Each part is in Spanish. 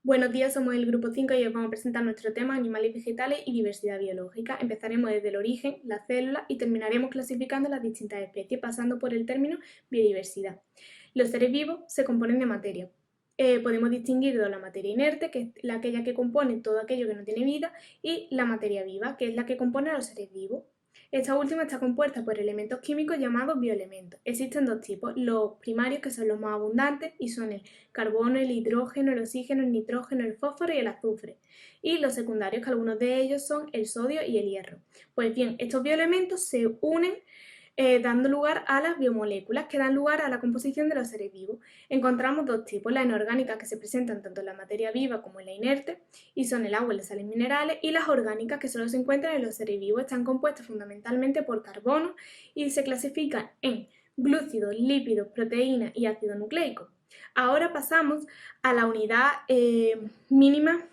Buenos días, somos el grupo 5 y hoy os vamos a presentar nuestro tema animales vegetales y diversidad biológica. Empezaremos desde el origen, la célula y terminaremos clasificando las distintas especies, pasando por el término biodiversidad. Los seres vivos se componen de materia. Podemos distinguir de la materia inerte, que es aquella que compone todo aquello que no tiene vida, y la materia viva, que es la que compone a los seres vivos. Esta última está compuesta por elementos químicos llamados bioelementos. Existen dos tipos, los primarios, que son los más abundantes, y son el carbono, el hidrógeno, el oxígeno, el nitrógeno, el fósforo y el azufre. Y los secundarios, que algunos de ellos son el sodio y el hierro. Pues bien, estos bioelementos se unen dando lugar a las biomoléculas, que dan lugar a la composición de los seres vivos. Encontramos dos tipos, las inorgánicas, que se presentan tanto en la materia viva como en la inerte, y son el agua y las sales minerales, y las orgánicas, que solo se encuentran en los seres vivos. Están compuestas fundamentalmente por carbono y se clasifican en glúcidos, lípidos, proteínas y ácido nucleico. Ahora pasamos a la unidad mínima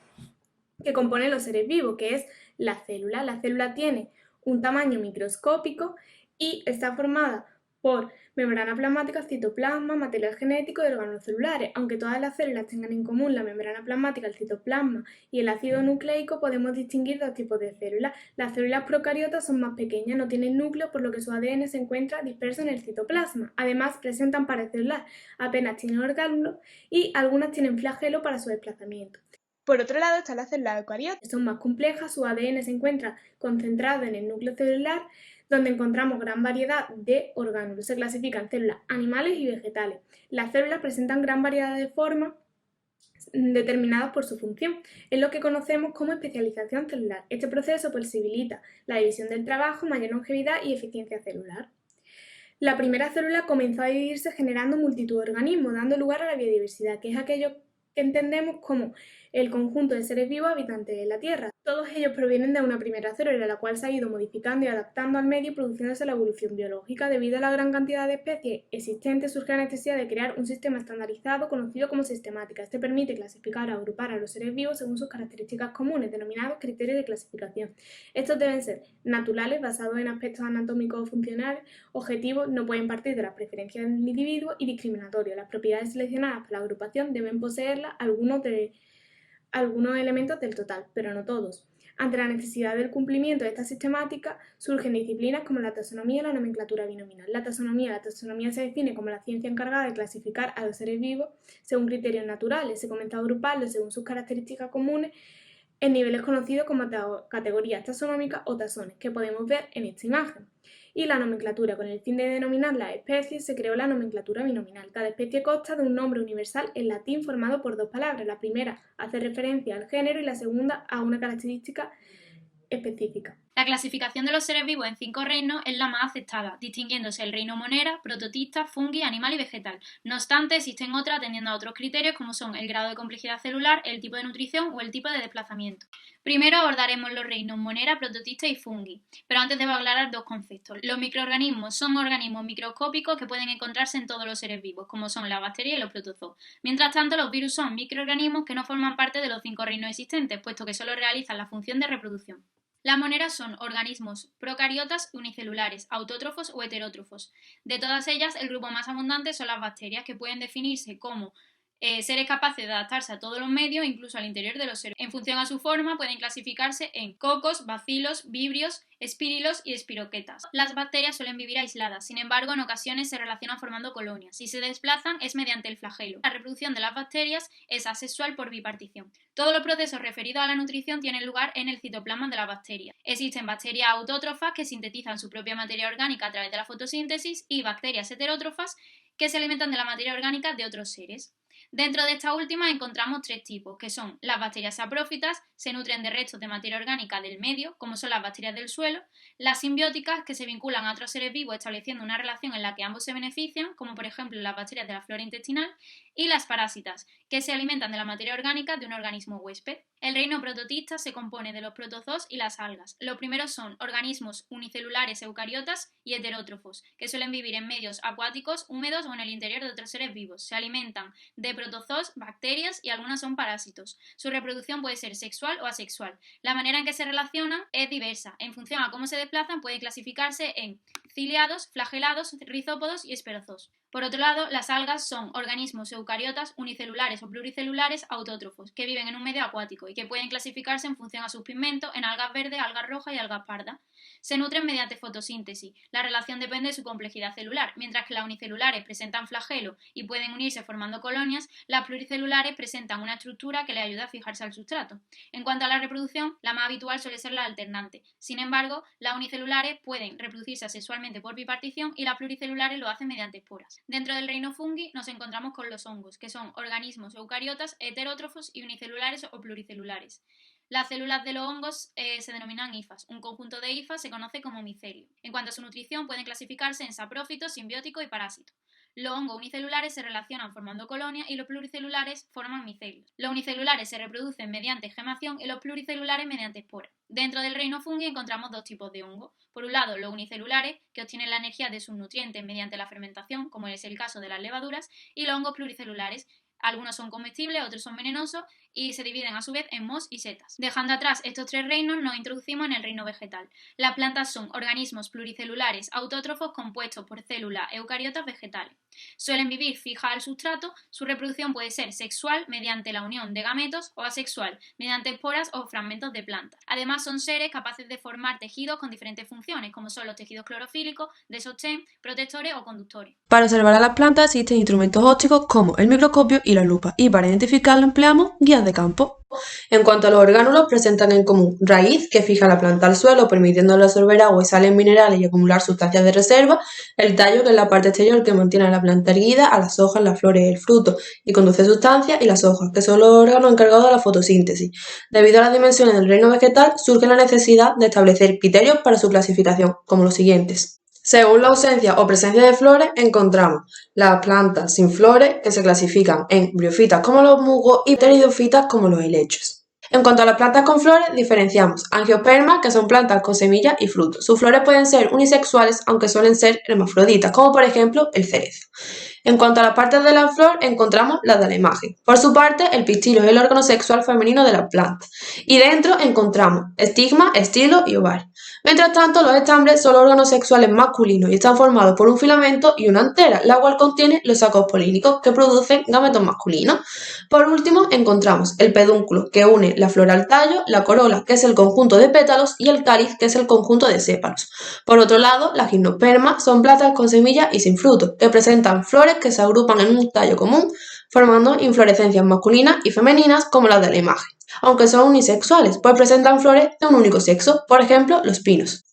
que compone los seres vivos, que es la célula. La célula tiene un tamaño microscópico y está formada por membrana plasmática, citoplasma, material genético y órganos celulares. Aunque todas las células tengan en común la membrana plasmática, el citoplasma y el ácido nucleico, podemos distinguir dos tipos de células. Las células procariotas son más pequeñas, no tienen núcleo, por lo que su ADN se encuentra disperso en el citoplasma. Además, presentan pared celular, apenas tienen orgánulos y algunas tienen flagelo para su desplazamiento. Por otro lado están las células eucariotas, que son más complejas, su ADN se encuentra concentrado en el núcleo celular, donde encontramos gran variedad de orgánulos. Se clasifican células animales y vegetales. Las células presentan gran variedad de formas determinadas por su función. Es lo que conocemos como especialización celular. Este proceso posibilita la división del trabajo, mayor longevidad y eficiencia celular. La primera célula comenzó a dividirse generando multitud de organismos, dando lugar a la biodiversidad, que es aquello que entendemos como el conjunto de seres vivos habitantes de la Tierra. Todos ellos provienen de una primera célula, la cual se ha ido modificando y adaptando al medio, produciéndose la evolución biológica. Debido a la gran cantidad de especies existentes, surge la necesidad de crear un sistema estandarizado conocido como sistemática. Este permite clasificar o agrupar a los seres vivos según sus características comunes, denominados criterios de clasificación. Estos deben ser naturales, basados en aspectos anatómicos o funcionales, objetivos, no pueden partir de las preferencias del individuo, y discriminatorios. Las propiedades seleccionadas para la agrupación deben poseerlas algunos elementos del total, pero no todos. Ante la necesidad del cumplimiento de esta sistemática, surgen disciplinas como la taxonomía y la nomenclatura binominal. La taxonomía se define como la ciencia encargada de clasificar a los seres vivos según criterios naturales. Se comienza a agruparlos según sus características comunes en niveles conocidos como categorías taxonómicas o taxones, que podemos ver en esta imagen. Y la nomenclatura, con el fin de denominar las especies, se creó la nomenclatura binominal. Cada especie consta de un nombre universal en latín formado por dos palabras. La primera hace referencia al género y la segunda a una característica específica. La clasificación de los seres vivos en 5 reinos es la más aceptada, distinguiéndose el reino monera, prototista, fungi, animal y vegetal. No obstante, existen otras atendiendo a otros criterios como son el grado de complejidad celular, el tipo de nutrición o el tipo de desplazamiento. Primero abordaremos los reinos monera, prototista y fungi, pero antes debo aclarar dos conceptos. Los microorganismos son organismos microscópicos que pueden encontrarse en todos los seres vivos, como son las bacterias y los protozoos. Mientras tanto, los virus son microorganismos que no forman parte de los 5 reinos existentes, puesto que solo realizan la función de reproducción. Las moneras son organismos procariotas unicelulares, autótrofos o heterótrofos. De todas ellas, el grupo más abundante son las bacterias, que pueden definirse como seres capaces de adaptarse a todos los medios, incluso al interior de los seres. En función a su forma, pueden clasificarse en cocos, bacilos, vibrios, espírilos y espiroquetas. Las bacterias suelen vivir aisladas, sin embargo, en ocasiones se relacionan formando colonias. Si se desplazan, es mediante el flagelo. La reproducción de las bacterias es asexual por bipartición. Todos los procesos referidos a la nutrición tienen lugar en el citoplasma de la bacteria. Existen bacterias autótrofas que sintetizan su propia materia orgánica a través de la fotosíntesis y bacterias heterótrofas que se alimentan de la materia orgánica de otros seres. Dentro de estas últimas encontramos 3 tipos, que son las bacterias saprófitas, se nutren de restos de materia orgánica del medio, como son las bacterias del suelo; las simbióticas, que se vinculan a otros seres vivos estableciendo una relación en la que ambos se benefician, como por ejemplo las bacterias de la flora intestinal; y las parásitas, que se alimentan de la materia orgánica de un organismo huésped. El reino prototista se compone de los protozoos y las algas. Los primeros son organismos unicelulares eucariotas y heterótrofos, que suelen vivir en medios acuáticos, húmedos o en el interior de otros seres vivos. Se alimentan de protozoos, bacterias y algunas son parásitos. Su reproducción puede ser sexual o asexual. La manera en que se relacionan es diversa. En función a cómo se desplazan, pueden clasificarse en ciliados, flagelados, rizópodos y esperozoos. Por otro lado, las algas son organismos eucariotas unicelulares o pluricelulares autótrofos que viven en un medio acuático y que pueden clasificarse en función a sus pigmentos en algas verdes, algas rojas y algas pardas. Se nutren mediante fotosíntesis. La relación depende de su complejidad celular. Mientras que las unicelulares presentan flagelo y pueden unirse formando colonias, las pluricelulares presentan una estructura que les ayuda a fijarse al sustrato. En cuanto a la reproducción, la más habitual suele ser la alternante. Sin embargo, las unicelulares pueden reproducirse asexualmente por bipartición y las pluricelulares lo hacen mediante esporas. Dentro del reino fungi nos encontramos con los hongos, que son organismos eucariotas, heterótrofos y unicelulares o pluricelulares. Las células de los hongos se denominan hifas. Un conjunto de hifas se conoce como micelio. En cuanto a su nutrición, pueden clasificarse en saprófitos, simbióticos y parásitos. Los hongos unicelulares se relacionan formando colonias y los pluricelulares forman micelios. Los unicelulares se reproducen mediante gemación y los pluricelulares mediante esporas. Dentro del reino fungi encontramos dos tipos de hongos. Por un lado, los unicelulares, que obtienen la energía de sus nutrientes mediante la fermentación, como es el caso de las levaduras, y los hongos pluricelulares. Algunos son comestibles, otros son venenosos y se dividen a su vez en mos y setas. Dejando atrás estos tres reinos, nos introducimos en el reino vegetal. Las plantas son organismos pluricelulares autótrofos compuestos por células eucariotas vegetales. Suelen vivir fijas al sustrato, su reproducción puede ser sexual mediante la unión de gametos o asexual mediante esporas o fragmentos de plantas. Además son seres capaces de formar tejidos con diferentes funciones, como son los tejidos clorofílicos, de sostén, protectores o conductores. Para observar a las plantas existen instrumentos ópticos como el microscopio y la lupa, y para identificarlo empleamos guías de campo. En cuanto a los orgánulos, presentan en común raíz, que fija la planta al suelo, permitiéndole absorber agua y sales minerales y acumular sustancias de reserva; el tallo, que es la parte exterior que mantiene a la planta erguida; a las hojas, las flores y el fruto, y conduce sustancias; y las hojas, que son los órganos encargados de la fotosíntesis. Debido a las dimensiones del reino vegetal, surge la necesidad de establecer criterios para su clasificación, como los siguientes. Según la ausencia o presencia de flores, encontramos las plantas sin flores, que se clasifican en briófitas como los musgos y pteridófitas como los helechos. En cuanto a las plantas con flores, diferenciamos angiospermas, que son plantas con semillas y frutos. Sus flores pueden ser unisexuales, aunque suelen ser hermafroditas, como por ejemplo el cerezo. En cuanto a las partes de la flor, encontramos las de la imagen. Por su parte, el pistil es el órgano sexual femenino de la planta. Y dentro encontramos estigma, estilo y ovario. Mientras tanto, los estambres son los órganos sexuales masculinos y están formados por un filamento y una antera, la cual contiene los sacos polínicos, que producen gametos masculinos. Por último, encontramos el pedúnculo, que une la flor al tallo; la corola, que es el conjunto de pétalos; y el cáliz, que es el conjunto de sépalos. Por otro lado, las gimnospermas son plantas con semillas y sin frutos, que presentan flores que se agrupan en un tallo común, formando inflorescencias masculinas y femeninas como las de la imagen, aunque son unisexuales, pues presentan flores de un único sexo, por ejemplo, los pinos.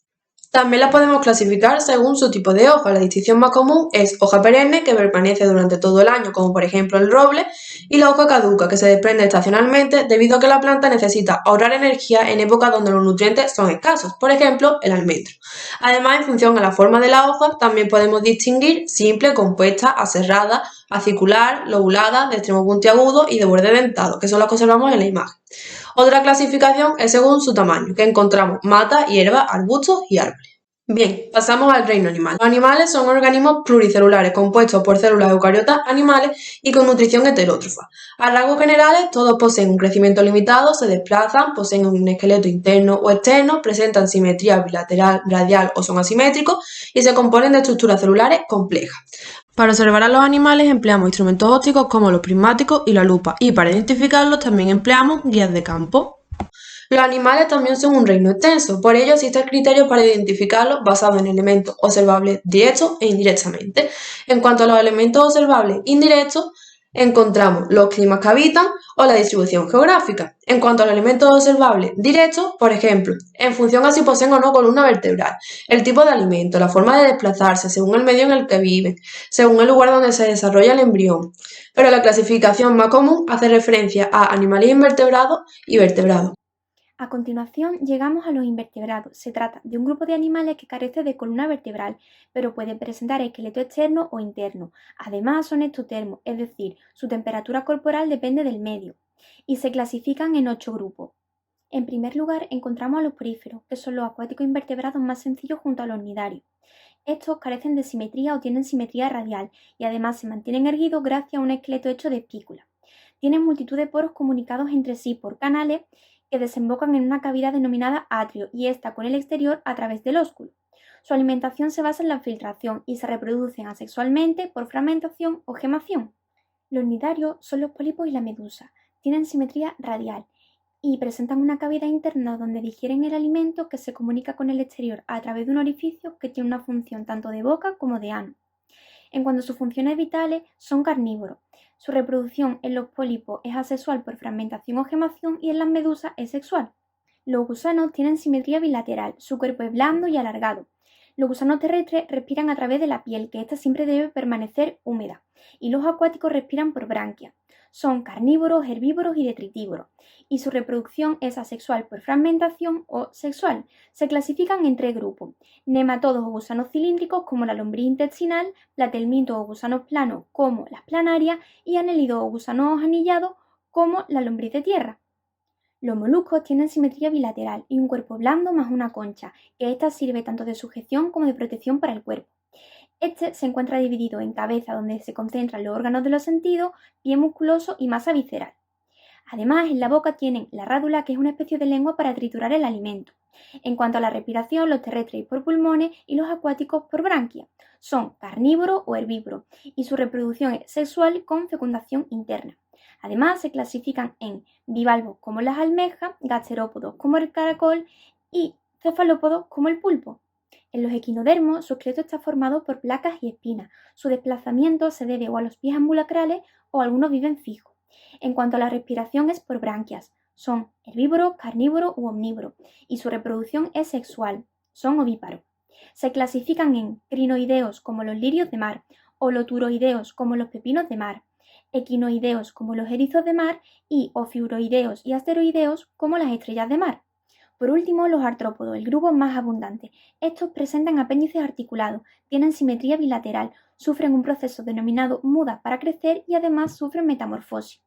También las podemos clasificar según su tipo de hoja. La distinción más común es hoja perenne, que permanece durante todo el año, como por ejemplo el roble; y la hoja caduca, que se desprende estacionalmente debido a que la planta necesita ahorrar energía en épocas donde los nutrientes son escasos, por ejemplo el almendro. Además, en función a la forma de la hoja, también podemos distinguir simple, compuesta, aserrada, acicular, lobulada, de extremo puntiagudo y de borde dentado, que son las que observamos en la imagen. Otra clasificación es según su tamaño, que encontramos matas, hierbas, arbustos y árboles. Bien, pasamos al reino animal. Los animales son organismos pluricelulares compuestos por células eucariotas animales y con nutrición heterótrofa. A rasgos generales, todos poseen un crecimiento limitado, se desplazan, poseen un esqueleto interno o externo, presentan simetría bilateral, radial o son asimétricos y se componen de estructuras celulares complejas. Para observar a los animales empleamos instrumentos ópticos como los prismáticos y la lupa, y para identificarlos también empleamos guías de campo. Los animales también son un reino extenso, por ello existen criterios para identificarlos basados en elementos observables directos e indirectamente. En cuanto a los elementos observables indirectos, encontramos los climas que habitan o la distribución geográfica. En cuanto a los elementos observables directos, por ejemplo, en función a si poseen o no columna vertebral, el tipo de alimento, la forma de desplazarse según el medio en el que viven, según el lugar donde se desarrolla el embrión. Pero la clasificación más común hace referencia a animales invertebrados y vertebrados. A continuación llegamos a los invertebrados. Se trata de un grupo de animales que carece de columna vertebral, pero pueden presentar esqueleto externo o interno. Además son exotermos, es decir, su temperatura corporal depende del medio, y se clasifican en 8 grupos. En primer lugar encontramos a los poríferos, que son los acuáticos invertebrados más sencillos junto a los nidarios. Estos carecen de simetría o tienen simetría radial y además se mantienen erguidos gracias a un esqueleto hecho de espículas. Tienen multitud de poros comunicados entre sí por canales que desembocan en una cavidad denominada atrio y esta con el exterior a través del ósculo. Su alimentación se basa en la filtración y se reproducen asexualmente por fragmentación o gemación. Los nidarios son los pólipos y la medusa. Tienen simetría radial y presentan una cavidad interna donde digieren el alimento que se comunica con el exterior a través de un orificio que tiene una función tanto de boca como de ano. En cuanto a sus funciones vitales, son carnívoros. Su reproducción en los pólipos es asexual por fragmentación o gemación y en las medusas es sexual. Los gusanos tienen simetría bilateral, su cuerpo es blando y alargado. Los gusanos terrestres respiran a través de la piel, que ésta siempre debe permanecer húmeda, y los acuáticos respiran por branquias. Son carnívoros, herbívoros y detritívoros, y su reproducción es asexual por fragmentación o sexual. Se clasifican en 3 grupos: nematodos o gusanos cilíndricos como la lombriz intestinal, platelmintos o gusanos planos como las planarias y anélidos o gusanos anillados como la lombriz de tierra. Los moluscos tienen simetría bilateral y un cuerpo blando más una concha, que ésta sirve tanto de sujeción como de protección para el cuerpo. Este se encuentra dividido en cabeza, donde se concentran los órganos de los sentidos, pie musculoso y masa visceral. Además, en la boca tienen la rádula, que es una especie de lengua para triturar el alimento. En cuanto a la respiración, los terrestres por pulmones y los acuáticos por branquias. Son carnívoros o herbívoros y su reproducción es sexual con fecundación interna. Además, se clasifican en bivalvos como las almejas, gasterópodos como el caracol y cefalópodos como el pulpo. En los equinodermos, su esqueleto está formado por placas y espinas. Su desplazamiento se debe o a los pies ambulacrales o algunos viven fijos. En cuanto a la respiración, es por branquias. Son herbívoros, carnívoros u omnívoros y su reproducción es sexual. Son ovíparos. Se clasifican en crinoideos como los lirios de mar, holoturoideos como los pepinos de mar, equinoideos como los erizos de mar y ofiuroideos y asteroideos como las estrellas de mar. Por último, los artrópodos, el grupo más abundante. Estos presentan apéndices articulados, tienen simetría bilateral, sufren un proceso denominado muda para crecer y además sufren metamorfosis.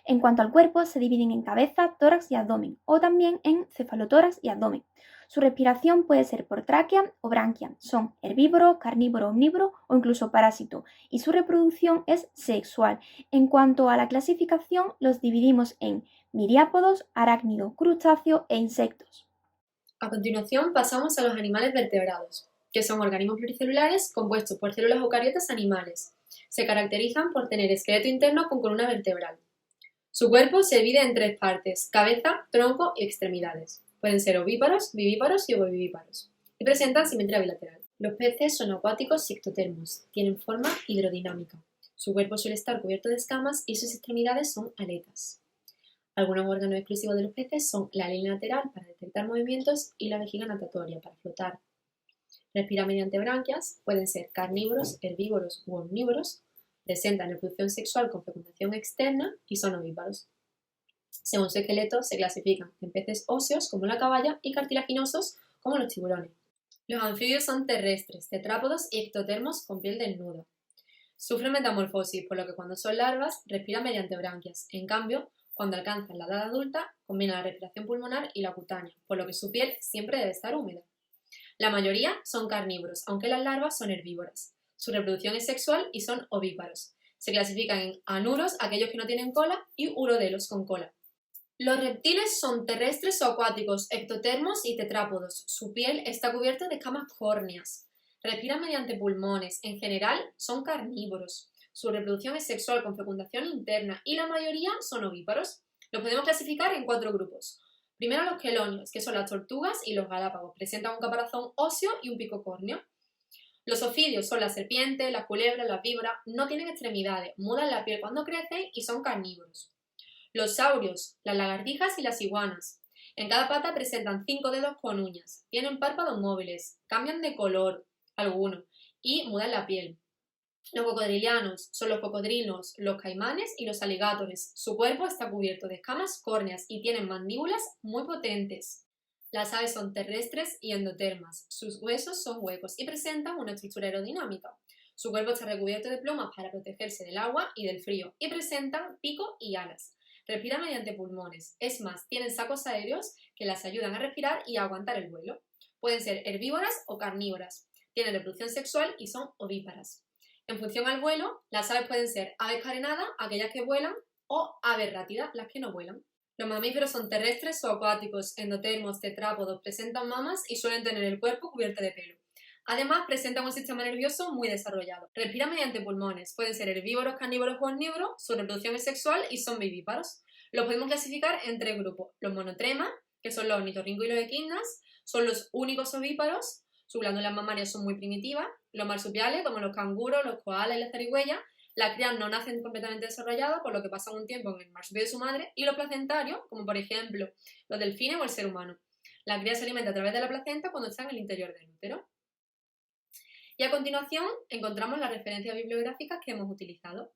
En cuanto al cuerpo, se dividen en cabeza, tórax y abdomen, o también en cefalotórax y abdomen. Su respiración puede ser por tráquea o branquia. Son herbívoros, carnívoros, omnívoros o incluso parásitos, y su reproducción es sexual. En cuanto a la clasificación, los dividimos en miriápodos, arácnidos, crustáceos e insectos. A continuación pasamos a los animales vertebrados, que son organismos pluricelulares compuestos por células eucariotas animales. Se caracterizan por tener esqueleto interno con columna vertebral. Su cuerpo se divide en 3 partes: cabeza, tronco y extremidades. Pueden ser ovíparos, vivíparos y ovovivíparos, y presentan simetría bilateral. Los peces son acuáticos y ectotermos, tienen forma hidrodinámica. Su cuerpo suele estar cubierto de escamas y sus extremidades son aletas. Algunos órganos exclusivos de los peces son la línea lateral para detectar movimientos y la vejiga natatoria para flotar. Respira mediante branquias, pueden ser carnívoros, herbívoros u omnívoros, presentan reproducción sexual con fecundación externa y son ovíparos. Según su esqueleto, se clasifican en peces óseos como la caballa y cartilaginosos como los tiburones. Los anfibios son terrestres, tetrápodos y ectotermos con piel desnuda. Sufren metamorfosis, por lo que cuando son larvas respiran mediante branquias. En cambio, cuando alcanzan la edad adulta, combinan la respiración pulmonar y la cutánea, por lo que su piel siempre debe estar húmeda. La mayoría son carnívoros, aunque las larvas son herbívoras. Su reproducción es sexual y son ovíparos. Se clasifican en anuros, aquellos que no tienen cola, y urodelos con cola. Los reptiles son terrestres o acuáticos, ectotermos y tetrápodos. Su piel está cubierta de escamas córneas. Respiran mediante pulmones. En general, son carnívoros. Su reproducción es sexual con fecundación interna y la mayoría son ovíparos. Los podemos clasificar en 4 grupos. Primero los quelonios, que son las tortugas y los galápagos. Presentan un caparazón óseo y un pico córneo. Los ofidios son las serpientes, las culebras, las víboras. No tienen extremidades, mudan la piel cuando crecen y son carnívoros. Los saurios, las lagartijas y las iguanas. En cada pata presentan 5 dedos con uñas. Tienen párpados móviles, cambian de color algunos y mudan la piel. Los cocodrilianos son los cocodrilos, los caimanes y los aligatores. Su cuerpo está cubierto de escamas córneas y tienen mandíbulas muy potentes. Las aves son terrestres y endotermas. Sus huesos son huecos y presentan una estructura aerodinámica. Su cuerpo está recubierto de plumas para protegerse del agua y del frío y presentan pico y alas. Respiran mediante pulmones. Es más, tienen sacos aéreos que las ayudan a respirar y a aguantar el vuelo. Pueden ser herbívoras o carnívoras. Tienen reproducción sexual y son ovíparas. En función al vuelo, las aves pueden ser aves carenadas, aquellas que vuelan, o aves rátidas, las que no vuelan. Los mamíferos son terrestres o acuáticos, endotermos, tetrápodos, presentan mamas y suelen tener el cuerpo cubierto de pelo. Además, presentan un sistema nervioso muy desarrollado. Respiran mediante pulmones, pueden ser herbívoros, carnívoros o omnívoros, su reproducción es sexual y son vivíparos. Los podemos clasificar en 3 grupos. Los monotremas, que son los ornitorrincos y los equinas, son los únicos ovíparos, sus glándulas mamarias son muy primitivas. Los marsupiales, como los canguros, los koalas y las zarigüeyas, las crías no nacen completamente desarrolladas, por lo que pasan un tiempo en el marsupio de su madre, y los placentarios, como por ejemplo los delfines o el ser humano. La cría se alimenta a través de la placenta cuando está en el interior del útero. Y a continuación encontramos las referencias bibliográficas que hemos utilizado.